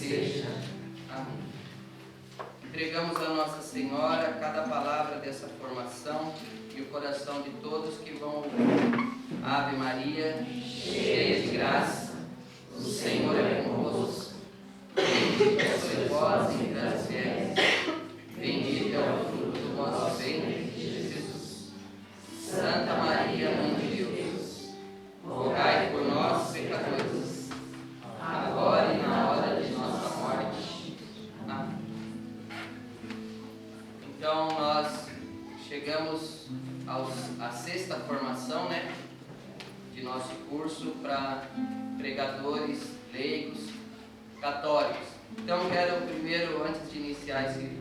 seja. Amém. Entregamos a Nossa Senhora cada palavra dessa formação e o coração de todos que vão ouvir. Ave Maria, cheia de graça, o Senhor é convosco. Bendita sois vós entre as mulheres, bendito é o fruto do vosso ventre, Jesus. Santa Maria, Mãe de Deus, rogai por nós, pecadores, agora e na hora de nossa morte. Amém. Então, nós chegamos à sexta formação, de nosso curso para pregadores leigos católicos. Então, quero primeiro, antes de iniciar esse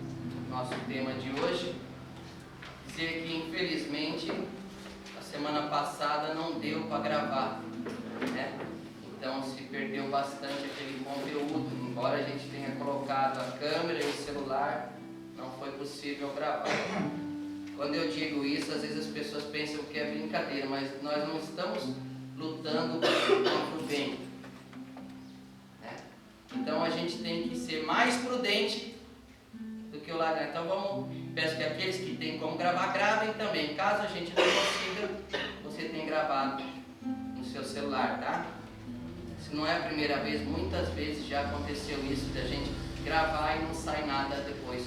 nosso tema de hoje, dizer que infelizmente a semana passada não deu para gravar, Então se perdeu bastante aquele conteúdo. Embora a gente tenha colocado a câmera e o celular, não foi possível gravar. Quando eu digo isso, às vezes as pessoas pensam que é brincadeira, mas nós não estamos lutando contra o bem, Então a gente tem que ser mais prudente do que o ladrão. Então peço que aqueles que têm como gravar, gravem também. Caso a gente não consiga, você tem gravado no seu celular, tá? Se não é a primeira vez, muitas vezes já aconteceu isso, da gente gravar e não sai nada depois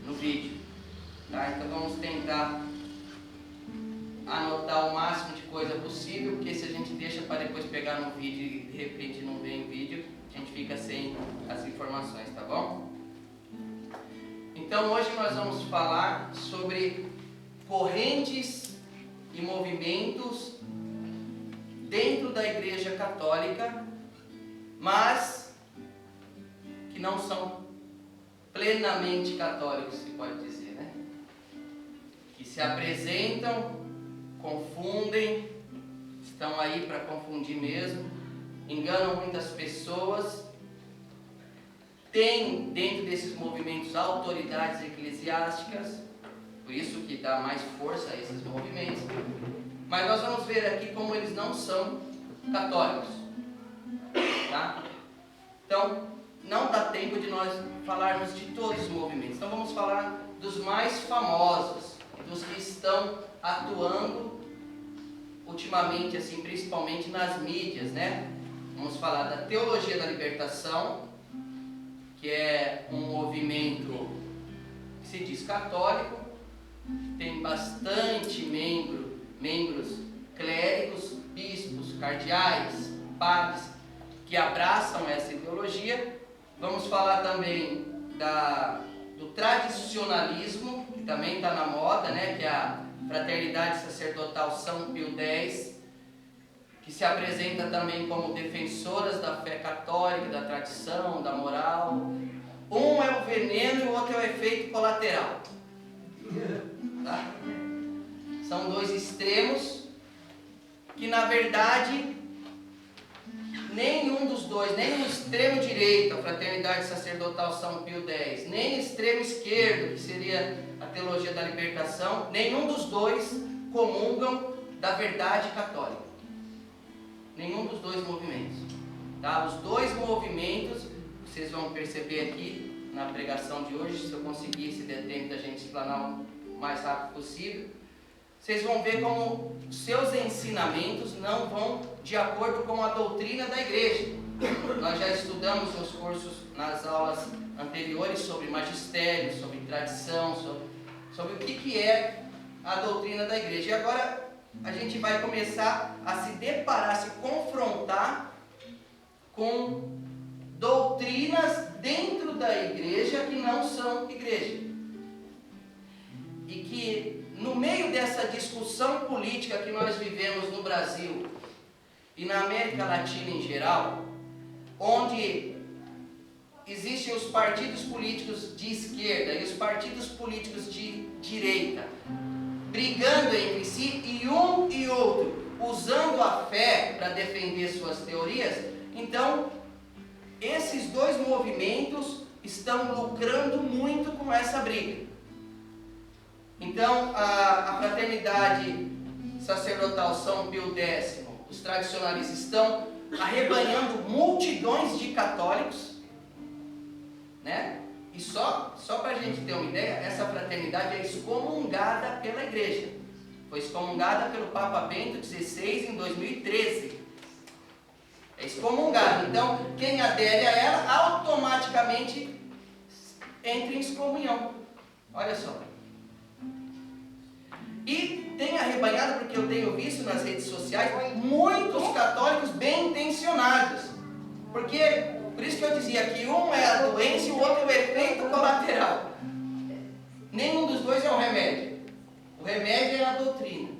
no vídeo, tá? Então vamos tentar anotar o máximo de coisa possível, porque se a gente deixa para depois pegar no vídeo e de repente não vem o vídeo, a gente fica sem as informações, tá bom? Então hoje nós vamos falar sobre correntes e movimentos dentro da Igreja Católica, mas que não são plenamente católicos, se pode dizer, Que se apresentam, confundem, estão aí para confundir mesmo, enganam muitas pessoas. Tem dentro desses movimentos autoridades eclesiásticas, por isso que dá mais força a esses movimentos. Mas nós vamos ver aqui como eles não são católicos, tá? Então, não dá tempo de nós falarmos de todos os movimentos. Então vamos falar dos mais famosos, dos que estão atuando ultimamente, assim, principalmente nas mídias, Vamos falar da Teologia da Libertação, que é um movimento que se diz católico, tem bastante membros clérigos, bispos, cardeais, padres, que abraçam essa ideologia. Vamos falar também do tradicionalismo, que também está na moda, que é a Fraternidade Sacerdotal São Pio X, que se apresenta também como defensoras da fé católica, da tradição, da moral. Um é o veneno e o outro é o efeito colateral. Tá? São dois extremos que, na verdade, nenhum dos dois, nem o extremo direito, a Fraternidade Sacerdotal São Pio X, nem o extremo esquerdo, que seria a Teologia da Libertação, nenhum dos dois comungam da verdade católica. Nenhum dos dois movimentos. Tá? Os dois movimentos, vocês vão perceber aqui na pregação de hoje, se eu conseguir, se der tempo da gente explanar o mais rápido possível, vocês vão ver como seus ensinamentos não vão de acordo com a doutrina da igreja. Nós já estudamos nos cursos, nas aulas anteriores, sobre magistério, sobre tradição, sobre o que é a doutrina da igreja. E agora a gente vai começar a se deparar, a se confrontar com doutrinas dentro da igreja que não são igreja. E que no meio dessa discussão política que nós vivemos no Brasil e na América Latina em geral, onde existem os partidos políticos de esquerda e os partidos políticos de direita, brigando entre si, e um e outro usando a fé para defender suas teorias, então esses dois movimentos estão lucrando muito com essa briga. Então a Fraternidade Sacerdotal São Pio X, os tradicionalistas, estão arrebanhando multidões de católicos, E só para a gente ter uma ideia, essa fraternidade é excomungada pela igreja. Foi excomungada pelo Papa Bento XVI em 2013. É excomungada. Então, quem adere a ela automaticamente entra em excomunhão. Olha só. E tem arrebanhado, porque eu tenho visto nas redes sociais muitos católicos bem intencionados. Por isso que eu dizia que um é a doença e o outro é o efeito colateral. Nenhum dos dois é um remédio. O remédio é a doutrina.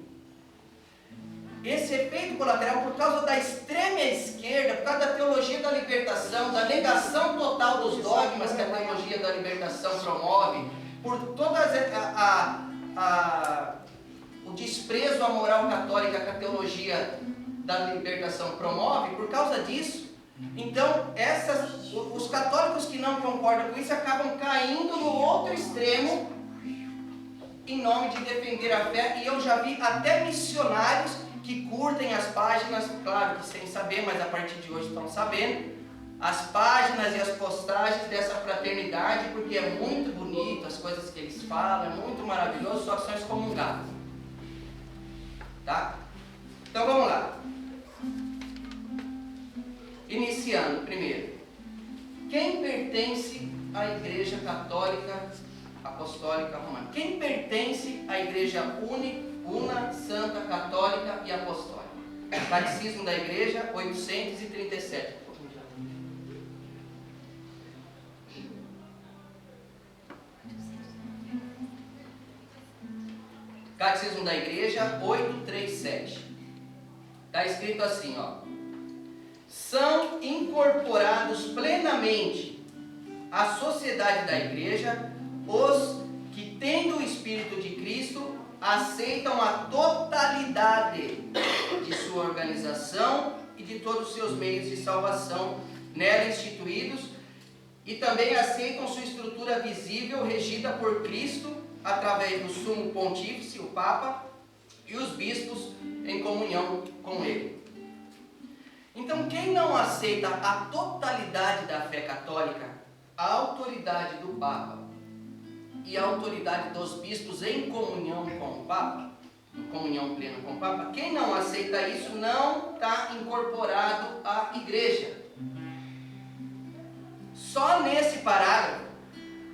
Esse efeito colateral, por causa da extrema esquerda, por causa da teologia da libertação, da negação total dos dogmas que a teologia da libertação promove, por todas o desprezo à moral católica que a teologia da libertação promove, por causa disso, então os católicos que não concordam com isso acabam caindo no outro extremo em nome de defender a fé. E eu já vi até missionários que curtem as páginas, claro que sem saber, mas a partir de hoje estão sabendo, as páginas e as postagens dessa fraternidade, porque é muito bonito as coisas que eles falam, é muito maravilhoso, só que são excomungados. Tá? Então vamos lá. Iniciando primeiro. Quem pertence à Igreja Católica Apostólica Romana? Quem pertence à Igreja Una, Santa, Católica e Apostólica? Catecismo da Igreja 837. Catecismo da Igreja 837. Está escrito assim, ó. São incorporados plenamente à sociedade da Igreja os que, tendo o Espírito de Cristo, aceitam a totalidade de sua organização e de todos os seus meios de salvação nela instituídos, e também aceitam sua estrutura visível regida por Cristo através do Sumo Pontífice, o Papa, e os bispos em comunhão com ele. Então, quem não aceita a totalidade da fé católica, a autoridade do Papa e a autoridade dos bispos em comunhão com o Papa, em comunhão plena com o Papa, quem não aceita isso não está incorporado à Igreja. Só nesse parágrafo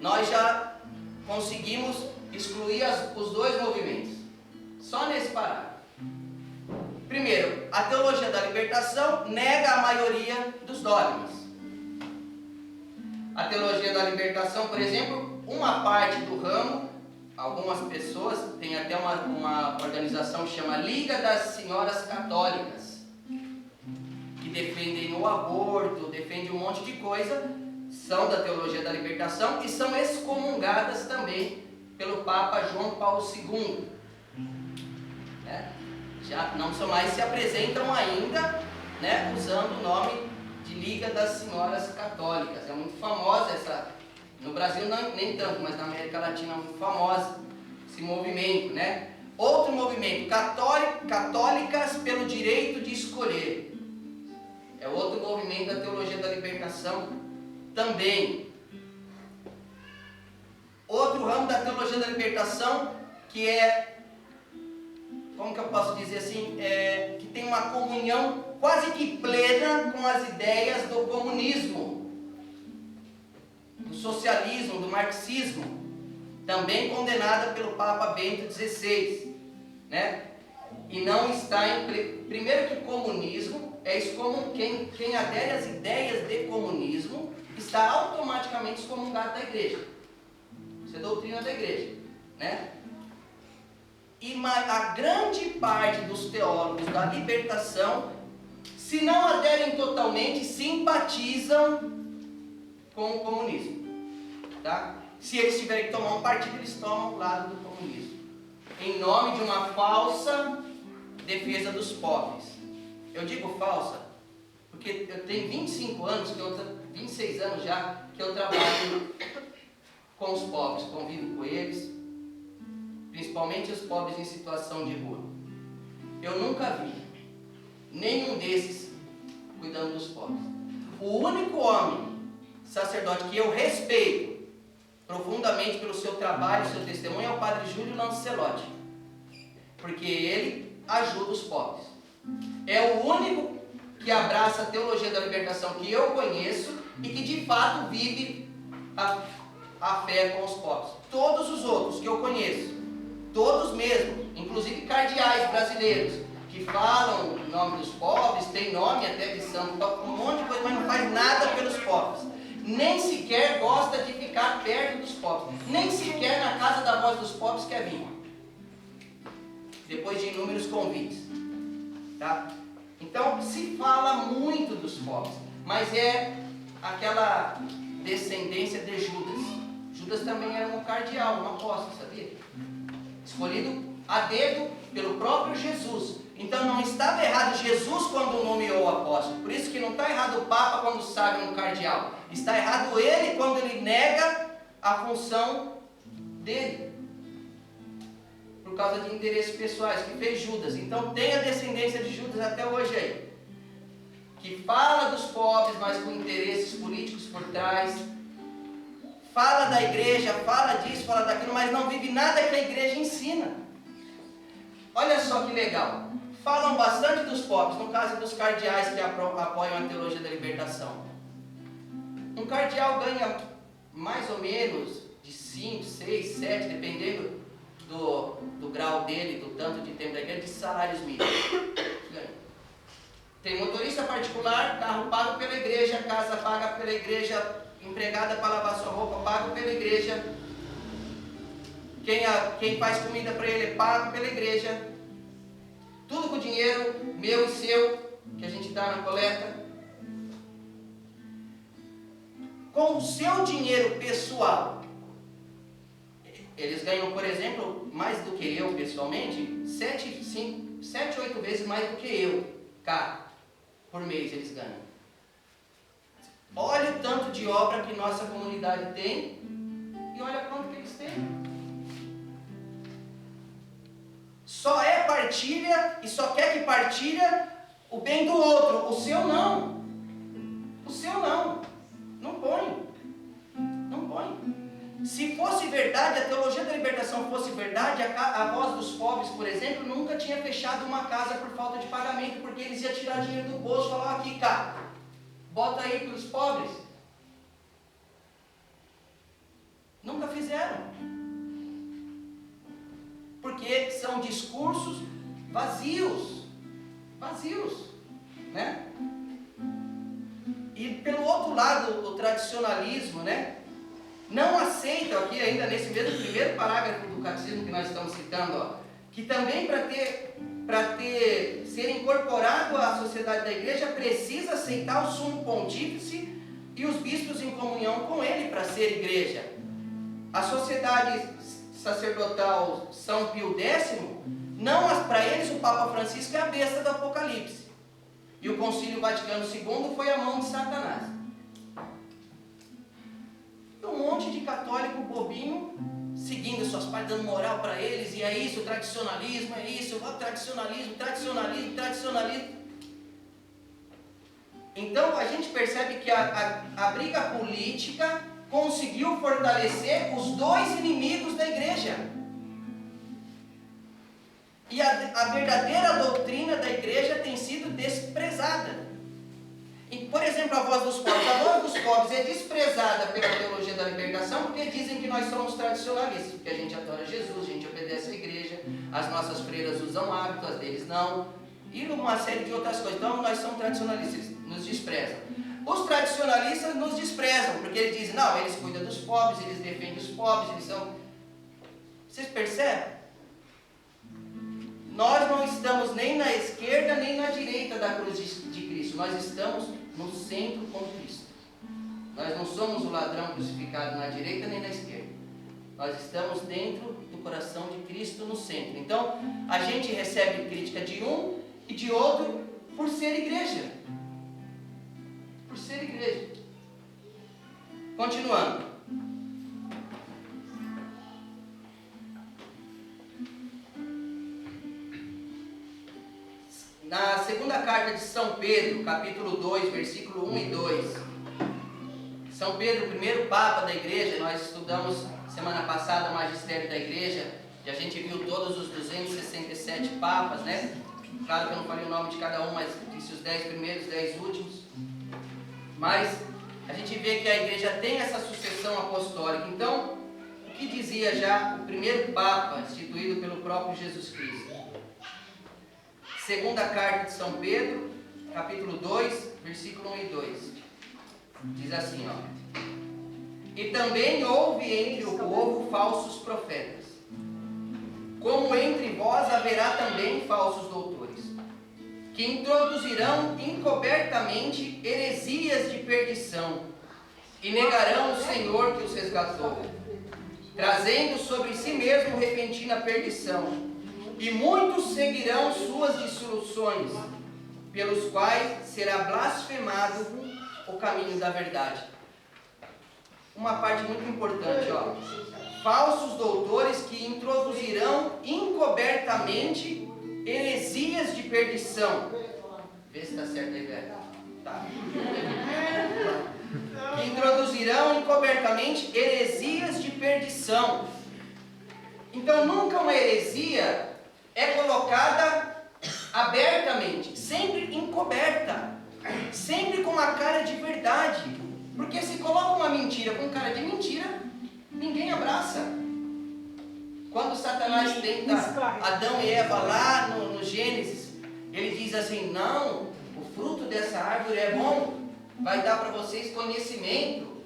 nós já conseguimos excluir os dois movimentos. Só nesse parágrafo. Primeiro, a teologia da libertação nega a maioria dos dogmas. A teologia da libertação, por exemplo, uma parte do ramo, algumas pessoas, tem até uma organização que chama Liga das Senhoras Católicas, que defendem o aborto, defendem um monte de coisa, são da teologia da libertação e são excomungadas também pelo Papa João Paulo II. Já não são mais, se apresentam ainda, usando o nome de Liga das Senhoras Católicas. É muito famosa essa, no Brasil nem tanto, mas na América Latina é muito famosa esse movimento, Outro movimento, Católicas pelo Direito de Escolher. É outro movimento da teologia da libertação também. Outro ramo da teologia da libertação que é, como que eu posso dizer assim, que tem uma comunhão quase que plena com as ideias do comunismo, do socialismo, do marxismo, também condenada pelo Papa Bento XVI, E não está em... Primeiro que comunismo é quem adere às ideias de comunismo está automaticamente excomungado da igreja. Isso é doutrina da igreja, E a grande parte dos teólogos da libertação, se não aderem totalmente, simpatizam com o comunismo, Se eles tiverem que tomar um partido, eles tomam o lado do comunismo, em nome de uma falsa defesa dos pobres. Eu digo falsa, porque eu tenho 25 anos, 26 anos já, que eu trabalho com os pobres, convivo com eles, principalmente os pobres em situação de rua. Eu nunca vi nenhum desses cuidando dos pobres. O único homem, sacerdote, que eu respeito profundamente pelo seu trabalho, seu testemunho, é o Padre Júlio Lancelotti, porque ele ajuda os pobres. É o único que abraça a teologia da libertação que eu conheço e que de fato vive a fé com os pobres. Todos os outros que eu conheço, todos mesmo, inclusive cardeais brasileiros, que falam o nome dos pobres, tem nome até de santo, um monte de coisa, mas não faz nada pelos pobres. Nem sequer gosta de ficar perto dos pobres. Nem sequer na casa da voz dos pobres quer vir. Depois de inúmeros convites. Tá? Então, se fala muito dos pobres, mas é aquela descendência de Judas. Judas também era um cardeal, um apóstolo, sabia? Escolhido a dedo pelo próprio Jesus. Então não estava errado Jesus quando nomeou o apóstolo. Por isso que não está errado o Papa quando sabe um cardeal. Está errado ele quando ele nega a função dele. Por causa de interesses pessoais, que fez Judas. Então tem a descendência de Judas até hoje aí. Que fala dos pobres, mas com interesses políticos por trás. Fala da igreja, fala disso, fala daquilo, mas não vive nada que a igreja ensina. Olha só que legal. Falam bastante dos pobres, no caso dos cardeais que apoiam a teologia da libertação. Um cardeal ganha mais ou menos de 5, 6, 7, dependendo do grau dele, do tanto de tempo da igreja, de salários mínimos. Tem motorista particular, carro pago pela igreja, casa paga pela igreja, empregada para lavar sua roupa, pago pela igreja. Quem faz comida para ele é pago pela igreja. Tudo com dinheiro meu e seu, que a gente dá na coleta. Com o seu dinheiro pessoal, eles ganham, por exemplo, mais do que eu pessoalmente, 7, 8 vezes mais do que eu, cá, por mês eles ganham. Olha o tanto de obra que nossa comunidade tem e olha quanto que eles têm. Só é partilha e só quer que partilha o bem do outro. O seu não. O seu não. Não põe. Não põe. Se fosse verdade, a teologia da libertação fosse verdade, a voz dos pobres, por exemplo, nunca tinha fechado uma casa por falta de pagamento, porque eles iam tirar dinheiro do bolso e falar, aqui, cá, bota aí para os pobres. Nunca fizeram. Porque são discursos vazios, né? E pelo outro lado, o tradicionalismo, né? Não aceita, aqui ainda nesse mesmo primeiro parágrafo do catecismo que nós estamos citando, ó, que também para ser incorporado à sociedade da igreja, precisa aceitar o sumo pontífice e os bispos em comunhão com ele para ser igreja. A sociedade sacerdotal São Pio X, não, para eles o Papa Francisco é a besta do Apocalipse. E o Concílio Vaticano II foi a mão de Satanás. E um monte de católico bobinho, seguindo suas partes, dando moral para eles, e é isso, o tradicionalismo, é isso, o tradicionalismo. Então a gente percebe que a briga política conseguiu fortalecer os dois inimigos da igreja. E a verdadeira doutrina da igreja tem sido desprezada. E, por exemplo, a voz dos pobres. A voz dos pobres é desprezada pela teologia da libertação porque dizem que nós somos tradicionalistas, porque a gente adora Jesus, a gente obedece à igreja, as nossas freiras usam hábito, as deles não, e uma série de outras coisas. Então nós somos tradicionalistas, nos desprezam. Os tradicionalistas nos desprezam, porque eles dizem, não, eles cuidam dos pobres, eles defendem os pobres, eles são... Vocês percebem? Nós não estamos nem na esquerda nem na direita da cruz de Cristo, nós estamos no centro com Cristo. Nós não somos o ladrão crucificado na direita nem na esquerda. Nós estamos dentro do coração de Cristo no centro. Então, a gente recebe crítica de um e de outro por ser igreja. Por ser igreja. Continuando. Na segunda carta de São Pedro, capítulo 2, versículo 1 e 2, São Pedro, o primeiro Papa da Igreja, nós estudamos semana passada o Magistério da Igreja, e a gente viu todos os 267 Papas, né? Claro que eu não falei o nome de cada um, mas disse os 10 primeiros, 10 últimos. Mas a gente vê que a Igreja tem essa sucessão apostólica. Então, o que dizia já o primeiro Papa, instituído pelo próprio Jesus Cristo? Segunda carta de São Pedro, capítulo 2, versículo 1 e 2. Diz assim, ó. E também houve entre o povo falsos profetas, como entre vós haverá também falsos doutores, que introduzirão encobertamente heresias de perdição, e negarão o Senhor que os resgatou, trazendo sobre si mesmo repentina perdição. E muitos seguirão suas dissoluções, pelos quais será blasfemado o caminho da verdade. Uma parte muito importante, ó. Falsos doutores que introduzirão encobertamente heresias de perdição. Vê se está certo aí, velho. Tá. Que introduzirão encobertamente heresias de perdição. Então, nunca uma heresia é colocada abertamente, sempre encoberta, sempre com uma cara de verdade. Porque se coloca uma mentira com cara de mentira, ninguém abraça. Quando Satanás tenta Adão e Eva lá no Gênesis, ele diz assim, não, o fruto dessa árvore é bom, vai dar para vocês conhecimento.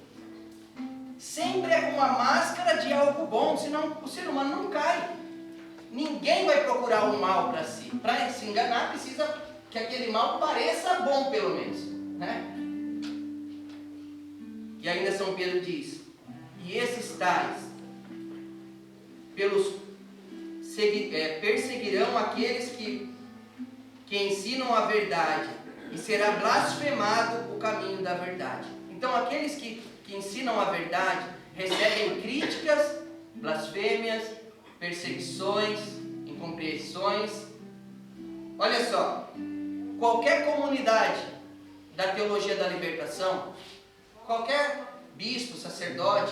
Sempre é com uma máscara de algo bom, senão o ser humano não cai. Ninguém vai procurar o mal para si. Para se enganar, precisa que aquele mal pareça bom, pelo menos, né? E ainda São Pedro diz, e esses tais perseguirão aqueles que ensinam a verdade, e será blasfemado o caminho da verdade. Então aqueles que ensinam a verdade recebem críticas, blasfêmias, perseguições, incompreensões. Olha só, qualquer comunidade da teologia da libertação, qualquer bispo, sacerdote,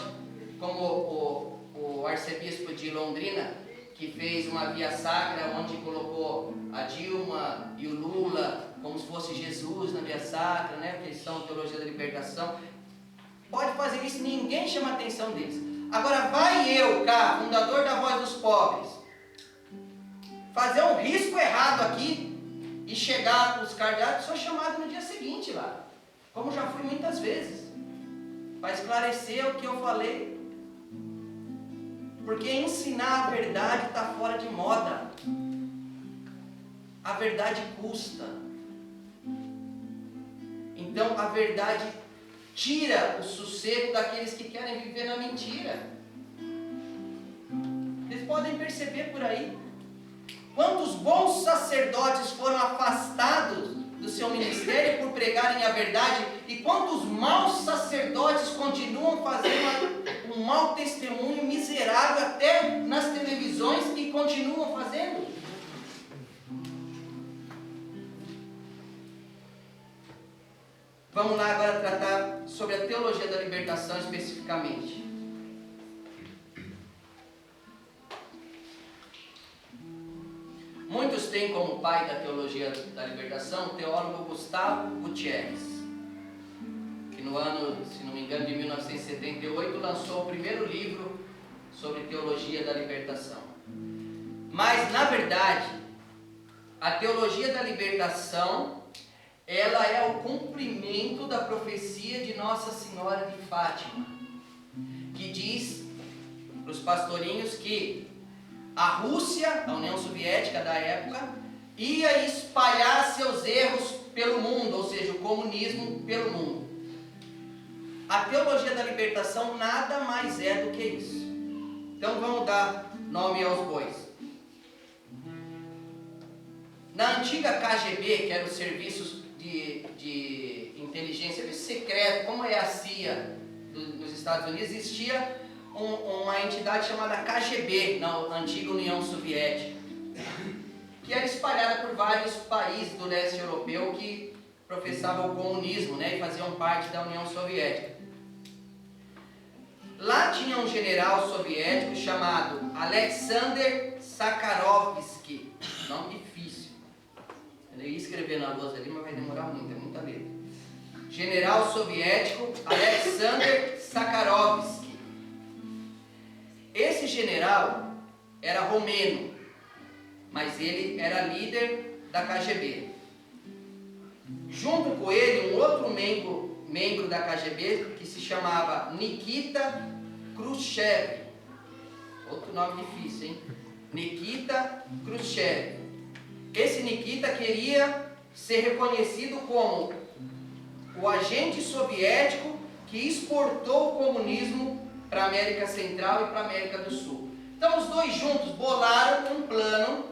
como o arcebispo de Londrina, que fez uma via sacra onde colocou a Dilma e o Lula como se fosse Jesus na via sacra, né? Porque eles são teologia da libertação. Pode fazer isso, ninguém chama a atenção deles. Agora vai eu, cá, fundador da Voz dos Pobres, fazer um risco errado aqui e chegar com os cardeais, sou chamado no dia seguinte lá, como já fui muitas vezes, para esclarecer o que eu falei. Porque ensinar a verdade está fora de moda. A verdade custa. Então a verdade tira o sossego daqueles que querem viver na mentira. Vocês podem perceber por aí quantos bons sacerdotes foram afastados do seu ministério por pregarem a verdade, e quantos maus sacerdotes continuam fazendo um mau testemunho miserável até nas televisões e continuam fazendo. Vamos lá agora tratar sobre a teologia da libertação especificamente. Muitos têm como pai da teologia da libertação o teólogo Gustavo Gutierrez, que no ano, se não me engano, de 1978, lançou o primeiro livro sobre teologia da libertação. Mas, na verdade, a teologia da libertação, ela é o cumprimento da profecia de Nossa Senhora de Fátima, que diz para os pastorinhos que a Rússia, a União Soviética da época, ia espalhar seus erros pelo mundo, ou seja, o comunismo pelo mundo. A teologia da libertação nada mais é do que isso. Então vamos dar nome aos bois. Na antiga KGB, que era o Serviço de Inteligência Secreta, como é a CIA nos Estados Unidos, existia uma entidade chamada KGB, na antiga União Soviética, que era espalhada por vários países do leste europeu que professavam o comunismo, né, e faziam parte da União Soviética. Lá tinha um general soviético chamado Alexander Sakharovsky, nome difícil. Eu ia escrever na lousa ali, mas vai demorar muito, é muita letra. General soviético Alexander Sakharovsky. Esse general era romeno, mas ele era líder da KGB. Junto com ele, um outro membro da KGB que se chamava Nikita Khrushchev. Outro nome difícil, hein? Nikita Khrushchev. Esse Nikita queria ser reconhecido como o agente soviético que exportou o comunismo para a América Central e para a América do Sul. Então os dois juntos bolaram um plano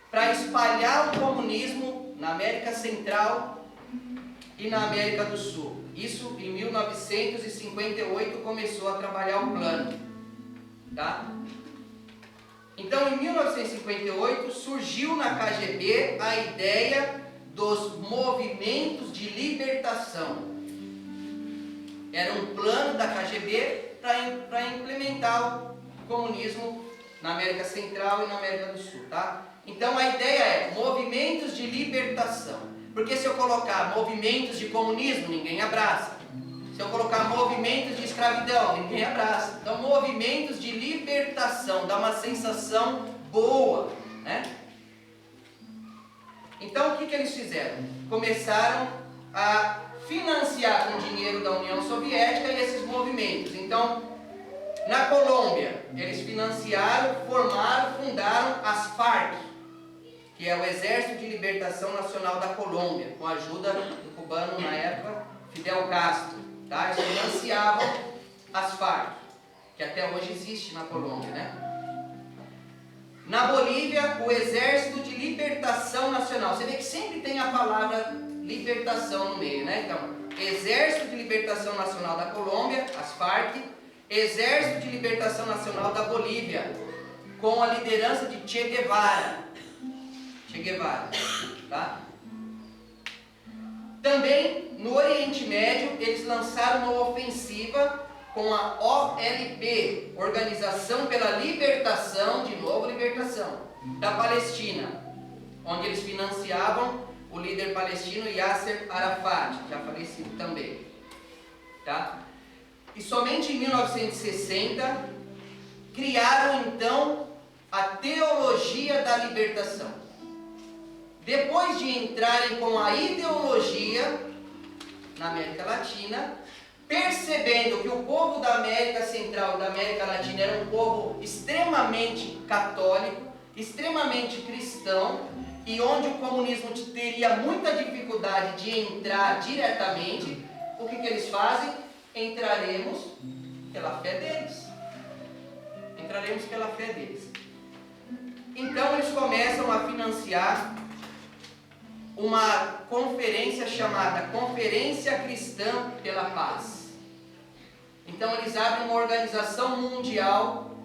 para espalhar o comunismo na América Central e na América do Sul. Isso em 1958 começou a trabalhar o plano. Tá? Então em 1958 surgiu na KGB a ideia dos movimentos de libertação. Era um plano da KGB para implementar o comunismo na América Central e na América do Sul. Tá? Então a ideia é movimentos de libertação. Porque se eu colocar movimentos de comunismo, ninguém abraça. Se eu colocar movimentos de escravidão, ninguém abraça. Então, movimentos de libertação, dá uma sensação boa, né? Então, o que eles fizeram? Começaram a financiar com dinheiro da União Soviética esses movimentos. Então, na Colômbia, eles financiaram, formaram, fundaram as FARC, que é o Exército de Libertação Nacional da Colômbia, com a ajuda do cubano, na época, Fidel Castro. Tá? Eles financiavam as FARC, que até hoje existe na Colômbia. Né? Na Bolívia, o Exército de Libertação Nacional. Você vê que sempre tem a palavra libertação no meio. Né? Então, Exército de Libertação Nacional da Colômbia, as FARC, Exército de Libertação Nacional da Bolívia, com a liderança de Che Guevara. Tá? Também no Oriente Médio eles lançaram uma ofensiva com a OLP, Organização pela Libertação, de novo libertação, da Palestina, onde eles financiavam o líder palestino Yasser Arafat, já falecido também. Tá? E somente em 1960 criaram então a teologia da libertação. Depois de entrarem com a ideologia na América Latina, percebendo que o povo da América Central e da América Latina era um povo extremamente católico, extremamente cristão, e onde o comunismo teria muita dificuldade de entrar diretamente, o que eles fazem? Entraremos pela fé deles. Entraremos pela fé deles. Então eles começam a financiar uma conferência chamada Conferência Cristã pela Paz. Então eles abrem uma organização mundial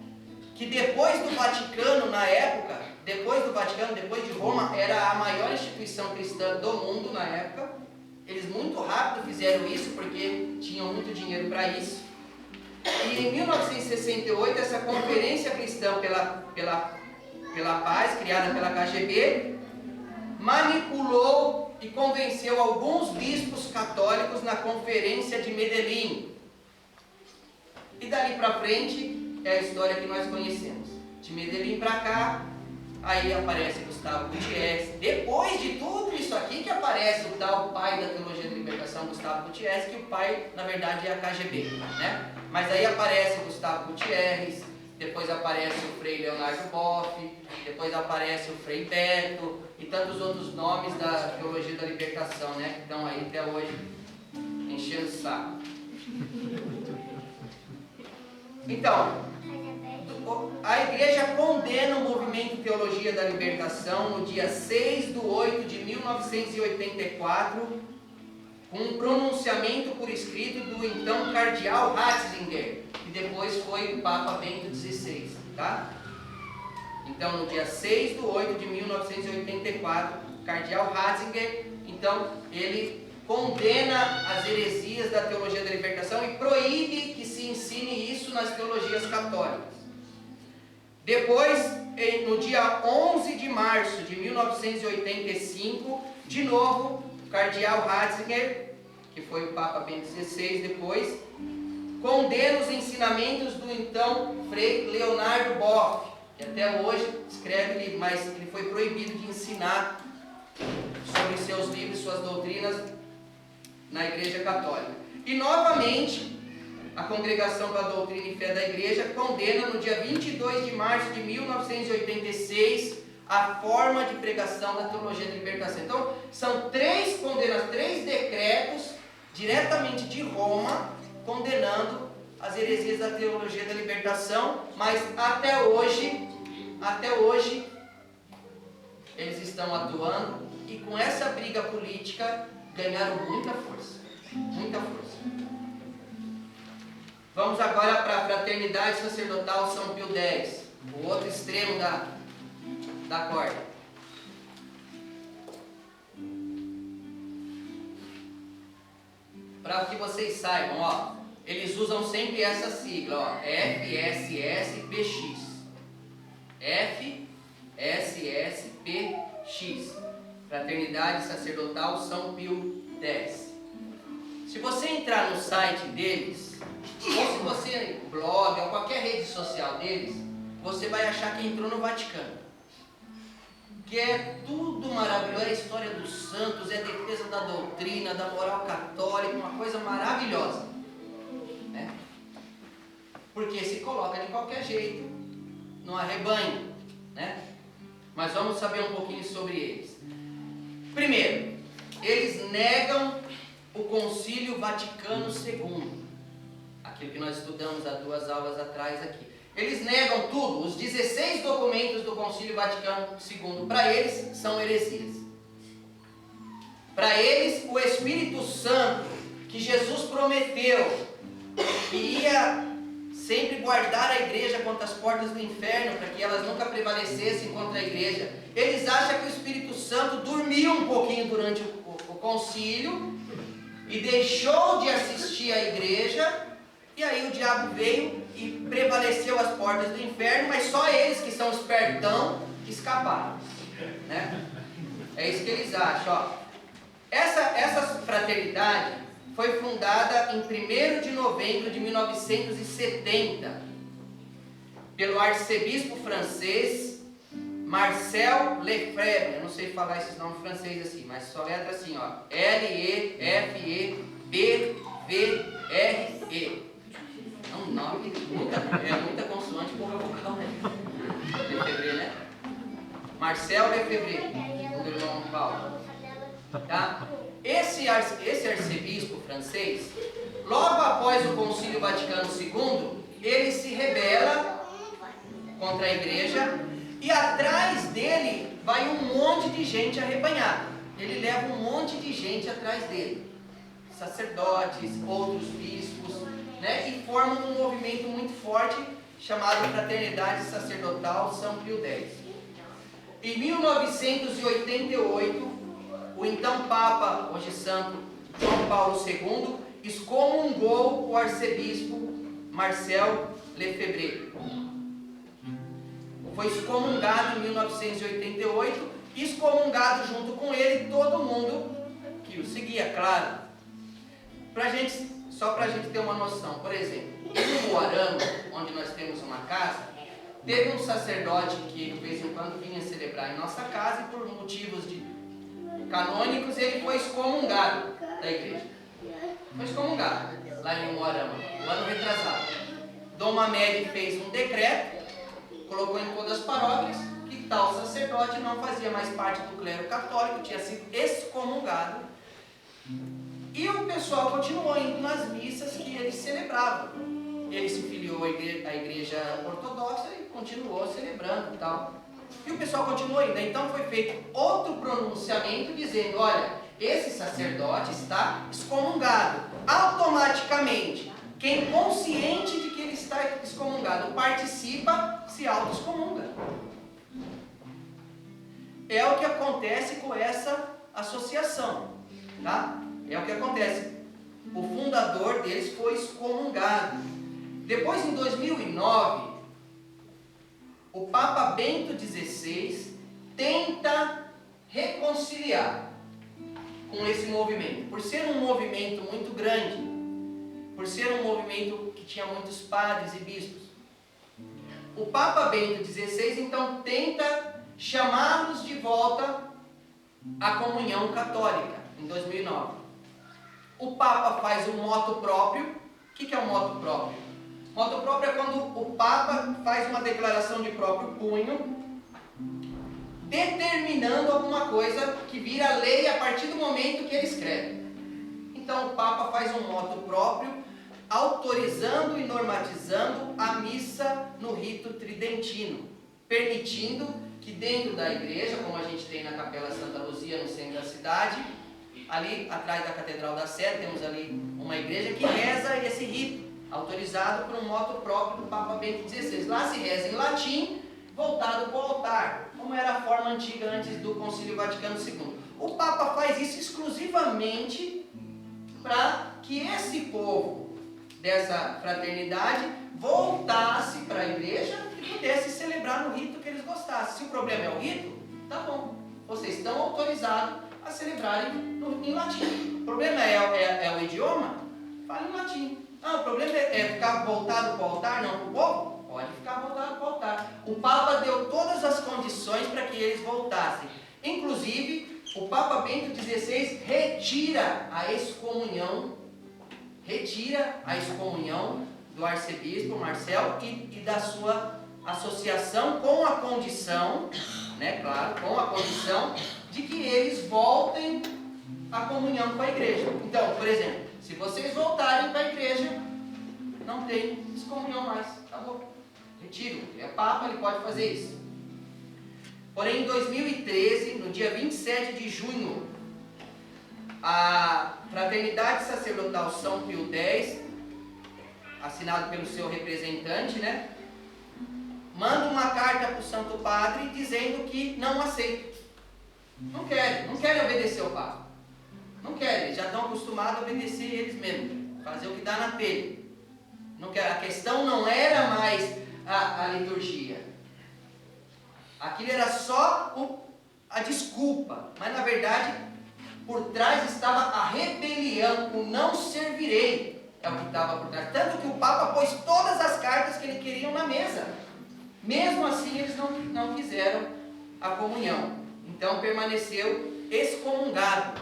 que depois do Vaticano, na época, depois de Roma, era a maior instituição cristã do mundo na época. Eles muito rápido fizeram isso porque tinham muito dinheiro para isso. E em 1968 essa Conferência Cristã pela Paz, criada pela KGB, manipulou e convenceu alguns bispos católicos na Conferência de Medellín. E dali para frente é a história que nós conhecemos. De Medellín para cá, aí aparece Gustavo Gutiérrez. Depois de tudo isso aqui que aparece o tal pai da teologia da libertação, Gustavo Gutiérrez, que o pai na verdade é a KGB, né? Mas aí aparece Gustavo Gutiérrez, depois aparece o Frei Leonardo Boff, depois aparece o Frei Beto e tantos outros nomes da teologia da libertação, né? Que estão aí até hoje enchendo o saco. Então, a igreja condena o movimento Teologia da Libertação no dia 6 de 8 de 1984, com um pronunciamento por escrito do então cardeal Ratzinger, que depois foi o Papa Bento XVI, tá? Então, no dia 6 de 8 de 1984, o cardeal Ratzinger, então, ele condena as heresias da Teologia da Libertação e proíbe que se ensine isso nas teologias Depois, no dia 11 de março de 1985, de novo, o cardeal Ratzinger, que foi o Papa Bento XVI depois, condena os ensinamentos do então Frei Leonardo Boff, que até hoje escreve, mas ele foi proibido de ensinar sobre seus livros, suas doutrinas na Igreja Católica. E novamente, a Congregação da Doutrina e Fé da Igreja condena no dia 22 de março de 1986 a forma de pregação da teologia da libertação. Então, são três decretos diretamente de Roma condenando as heresias da teologia da libertação, mas até hoje eles estão atuando e com essa briga política ganharam muita força, muita força. Vamos agora para a Fraternidade Sacerdotal São Pio X, o outro extremo da corda. Para que vocês saibam, ó, eles usam sempre essa sigla, ó, FSSPX. FSSPX. Fraternidade Sacerdotal São Pio X. Se você entrar no site deles, ou se você blog ou qualquer rede social deles, você vai achar que entrou no Vaticano. Que é tudo maravilhoso, é a história dos santos, é a defesa da doutrina, da moral católica, uma coisa maravilhosa, né? Porque se coloca de qualquer jeito no arrebanho, né? Mas vamos saber um pouquinho sobre eles. Primeiro, eles negam o Concílio Vaticano II, aquilo que nós estudamos há 2 aulas atrás aqui. Eles negam tudo, os 16 documentos do Concílio Vaticano II, para eles são heresias. Para eles, o Espírito Santo, que Jesus prometeu, que ia sempre guardar a igreja contra as portas do inferno, para que elas nunca prevalecessem contra a igreja, eles acham que o Espírito Santo dormiu um pouquinho durante o concílio, e deixou de assistir à igreja, e aí o diabo veio e prevaleceu as portas do inferno, mas só eles que são espertão escaparam, né? É isso que eles acham, ó. Essa fraternidade foi fundada em 1º de novembro de 1970 pelo arcebispo francês Marcel Lefebvre. Eu não sei falar esses nomes franceses assim, mas só letra assim, ó, Lefebvre. É um nome, muita consoante, pouca vogal, né? Lefebvre, né? Marcel Lefebvre, do irmão Paulo. Tá? Esse arcebispo francês, logo após o Concílio Vaticano II, ele se rebela contra a igreja e atrás dele vai um monte de gente arrebanhada. Ele leva um monte de gente atrás dele, sacerdotes, outros bispos, né? E formam um movimento muito forte chamado Fraternidade Sacerdotal São Pio X. Em 1988, o então Papa, hoje Santo João Paulo II, excomungou o arcebispo Marcel Lefebvre. Foi excomungado em 1988, excomungado junto com ele todo mundo que o seguia, claro. Só para a gente ter uma noção, por exemplo, em Moarama, onde nós temos uma casa, teve um sacerdote que de vez em quando vinha celebrar em nossa casa e por motivos canônicos ele foi excomungado da igreja. Foi excomungado lá em Moarama, no ano retrasado. Dom Mamed fez um decreto, colocou em todas as paróquias que tal sacerdote não fazia mais parte do clero católico, tinha sido excomungado. E o pessoal continuou indo nas missas que eles celebravam. Ele se filiou à igreja ortodoxa e continuou celebrando e tal. E o pessoal continuou indo. Então foi feito outro pronunciamento dizendo, olha, esse sacerdote está excomungado. Automaticamente, quem consciente de que ele está excomungado participa, se auto-excomunga. É o que acontece com essa associação, tá? É o que acontece. O fundador deles foi excomungado. Depois, em 2009, o Papa Bento XVI tenta reconciliar com esse movimento. Por ser um movimento muito grande, por ser um movimento que tinha muitos padres e bispos, o Papa Bento XVI então tenta chamá-los de volta à comunhão católica, em 2009. O Papa faz um motu próprio. O que é um motu próprio? Motu próprio é quando o Papa faz uma declaração de próprio punho, determinando alguma coisa que vira lei a partir do momento que ele escreve. Então o Papa faz um motu próprio, autorizando e normatizando a missa no rito tridentino, permitindo que dentro da igreja, como a gente tem na Capela Santa Luzia, no centro da cidade, ali atrás da Catedral da Sé, temos ali uma igreja que reza esse rito, autorizado por um motu próprio do Papa Bento XVI. Lá se reza em latim, voltado para o altar, como era a forma antiga antes do Concílio Vaticano II. O Papa faz isso exclusivamente para que esse povo dessa fraternidade voltasse para a igreja e pudesse celebrar no rito que eles gostassem. Se o problema é o rito, tá bom, vocês estão autorizados a celebrarem em latim. O problema é o idioma? Fale em latim. Não, o problema é ficar voltado para o altar, não para o povo? Pode ficar voltado para o altar. O Papa deu todas as condições para que eles voltassem. Inclusive, o Papa Bento XVI retira a excomunhão do arcebispo Marcel e da sua associação, com a condição, né, claro, com a condição de que eles voltem à comunhão com a igreja. Então, por exemplo, se vocês voltarem para a igreja, não tem excomunhão mais, acabou. Retiro, é Papa, ele pode fazer isso. Porém, em 2013, no dia 27 de junho, a Fraternidade Sacerdotal São Pio X, assinado pelo seu representante, né, manda uma carta para o Santo Padre dizendo que não aceita. Não querem obedecer ao Papa. Não querem, eles já estão acostumados a obedecer eles mesmos, fazer o que dá na telha. Não quer, a questão não era mais a liturgia. Aquilo era só a desculpa, mas na verdade por trás estava a rebelião, o não servirei, é o que estava por trás. Tanto que o Papa pôs todas as cartas que ele queria na mesa. Mesmo assim eles não fizeram a comunhão. Então permaneceu excomungado.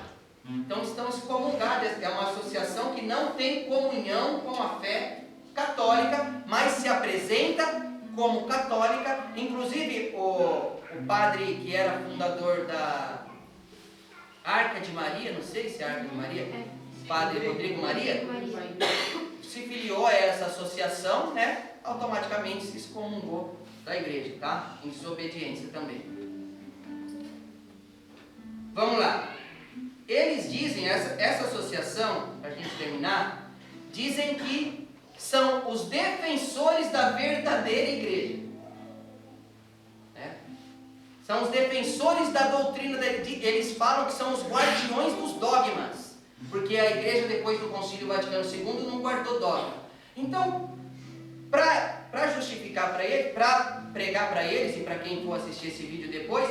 Então estão excomungados. É uma associação que não tem comunhão com a fé católica, mas se apresenta como católica. Inclusive o padre que era fundador da Arca de Maria, não sei se é Arca de Maria, o padre Rodrigo Maria, se filiou a essa associação, né? Automaticamente se excomungou da igreja, tá? Em desobediência também. Vamos lá. Eles dizem, essa associação, para a gente terminar, dizem que são os defensores da verdadeira igreja. Né? São os defensores da doutrina, eles falam que são os guardiões dos dogmas, porque a igreja depois do Concílio Vaticano II não guardou dogma. Então, para justificar para eles, para pregar para eles e para quem for assistir esse vídeo depois,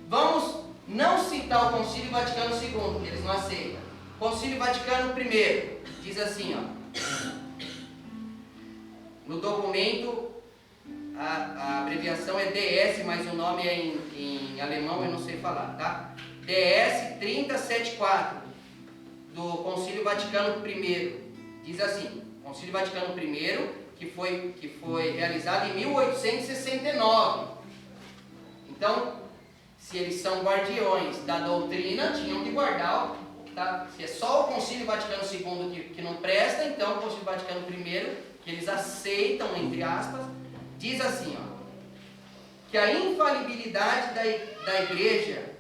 vamos não citar o Concílio Vaticano II, que eles não aceitam. Concílio Vaticano I diz assim, ó, no documento, a abreviação é DS, mas o nome é em alemão, eu não sei falar, tá? DS 3074 do Concílio Vaticano I diz assim: Concílio Vaticano I, que foi realizado em 1869. Então, se eles são guardiões da doutrina, tinham que guardar, tá? Se é só o Concílio Vaticano II que não presta, então o Concílio Vaticano I, que eles aceitam, entre aspas, diz assim, ó, que a infalibilidade da igreja,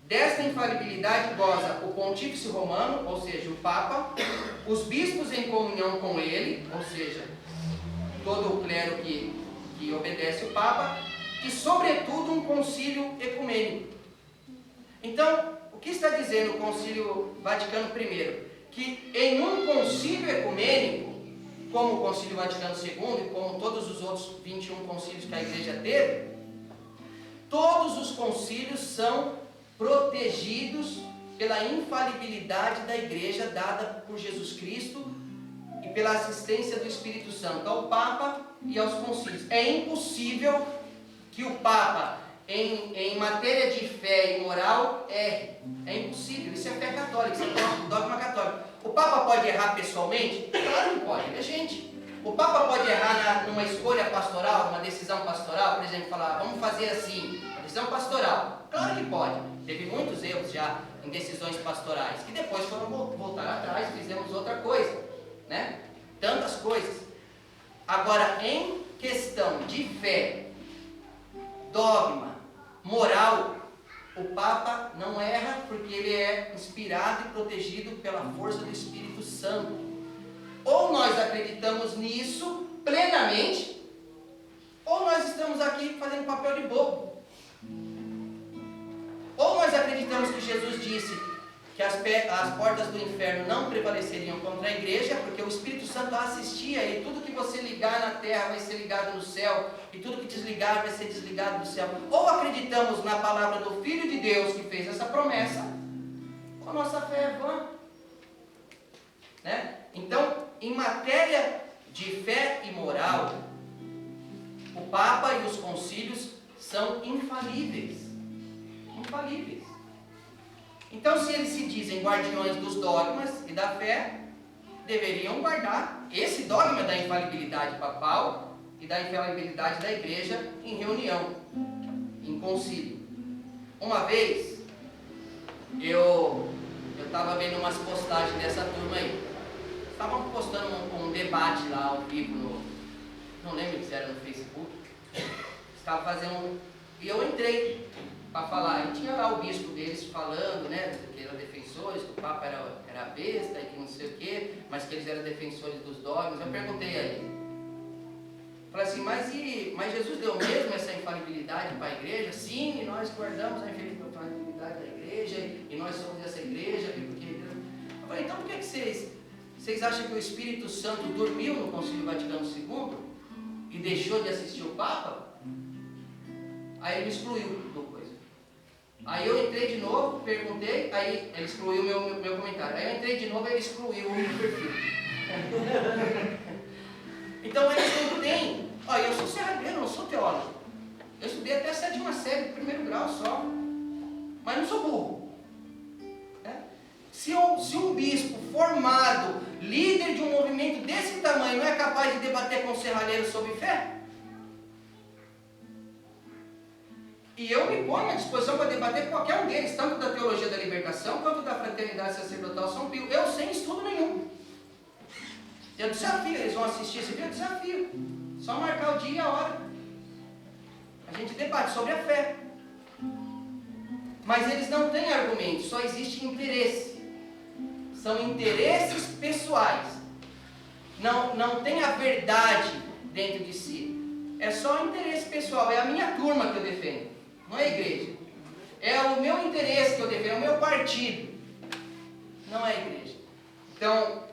desta infalibilidade goza o Pontífice Romano, ou seja, o Papa, os bispos em comunhão com ele, ou seja, todo o clero que obedece o Papa, e sobretudo um concílio ecumênico. Então, o que está dizendo o Concílio Vaticano I? Que em um concílio ecumênico, como o Concílio Vaticano II e como todos os outros 21 concílios que a igreja teve, todos os concílios são protegidos pela infalibilidade da igreja dada por Jesus Cristo e pela assistência do Espírito Santo ao Papa e aos concílios. É impossível que o Papa, em matéria de fé e moral, erre. É impossível. Isso é fé católica, isso é dogma católico. O Papa pode errar pessoalmente? Claro que pode, ele é gente. O Papa pode errar numa escolha pastoral, numa decisão pastoral, por exemplo, falar, vamos fazer assim, uma decisão pastoral. Claro que pode. Teve muitos erros já em decisões pastorais, que depois foram voltar atrás, fizemos outra coisa, né? Tantas coisas. Agora, em questão de fé, dogma, moral, o Papa não erra porque ele é inspirado e protegido pela força do Espírito Santo. Ou nós acreditamos nisso plenamente, ou nós estamos aqui fazendo papel de bobo. Ou nós acreditamos que Jesus disse que as portas do inferno não prevaleceriam contra a igreja, porque o Espírito Santo assistia e tudo que você ligar na terra vai ser ligado no céu, e tudo que desligar vai ser desligado do céu. Ou acreditamos na palavra do Filho de Deus que fez essa promessa, ou a nossa fé é vã. Né? Então, em matéria de fé e moral, o Papa e os concílios são infalíveis. Infalíveis. Então, se eles se dizem guardiões dos dogmas e da fé, deveriam guardar esse dogma da infalibilidade papal e da infalibilidade da igreja em reunião, em concílio. Uma vez, eu estava vendo umas postagens dessa turma aí. Estavam postando um debate lá ao vivo, não lembro se era no Facebook. Estava fazendo e eu entrei para falar, e tinha lá o bispo deles falando, né, que eram defensores, que o Papa era besta e que não sei o quê, mas que eles eram defensores dos dogmas. Eu perguntei a ele, falei assim, mas Jesus deu mesmo essa infalibilidade para a igreja? Sim, e nós guardamos a infalibilidade da igreja, e nós somos essa igreja, porque... Eu falei, então por que vocês acham que o Espírito Santo dormiu no Concílio Vaticano II e deixou de assistir o Papa? Aí ele me excluiu do coisa. Aí eu entrei de novo, perguntei, aí ele excluiu o meu comentário. Aí eu entrei de novo e ele excluiu o meu perfil. Então eles não têm. Olha, eu sou serradeiro, não sou teólogo. Eu estudei até a 7ª série, primeiro grau só. Mas não sou burro. Se um bispo formado, líder de um movimento desse tamanho, não é capaz de debater com serralheiro sobre fé? E eu me ponho à disposição para debater com qualquer um deles, tanto da teologia da libertação, quanto da fraternidade sacerdotal São Pio. Eu sem estudo nenhum. Eu desafio, eles vão assistir esse vídeo, eu desafio. Só marcar o dia e a hora. A gente debate sobre a fé. Mas eles não têm argumento, só existe interesse. São interesses pessoais. Não tem a verdade dentro de si. É só interesse pessoal, é a minha turma que eu defendo. Não é a igreja. É o meu interesse que eu defendo, é o meu partido. Não é a igreja. Então,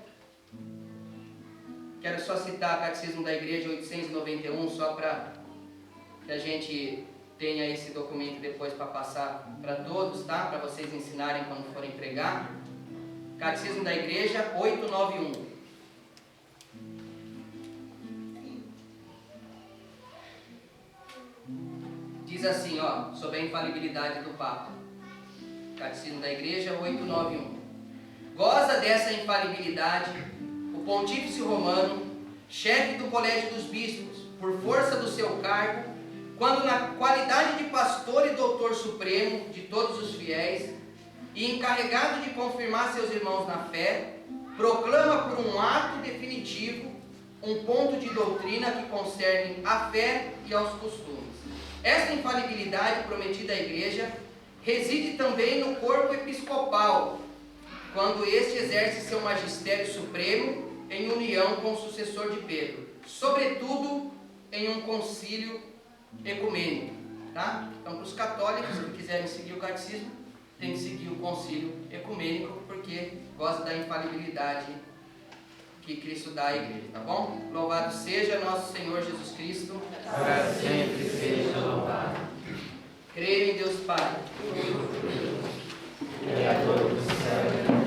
quero só citar o Catecismo da Igreja 891, só para que a gente tenha esse documento depois para passar para todos, tá? Para vocês ensinarem quando forem pregar. Catecismo da Igreja 891. Diz assim, ó, sobre a infalibilidade do Papa. Catecismo da Igreja 891. Goza dessa infalibilidade o Pontífice Romano, chefe do Colégio dos Bispos, por força do seu cargo, quando na qualidade de pastor e doutor supremo de todos os fiéis, e encarregado de confirmar seus irmãos na fé, proclama por um ato definitivo um ponto de doutrina que concerne à fé e aos costumes. Esta infalibilidade prometida à Igreja reside também no corpo episcopal, quando este exerce seu magistério supremo em união com o sucessor de Pedro, sobretudo em um concílio ecumênico. Tá? Então, para os católicos que quiserem seguir o catecismo, tem que seguir o concílio ecumênico, porque gosta da infalibilidade que Cristo dá à igreja, tá bom? Louvado seja nosso Senhor Jesus Cristo. Para sempre seja louvado. Creio em Deus Pai, Criador do céu e da terra.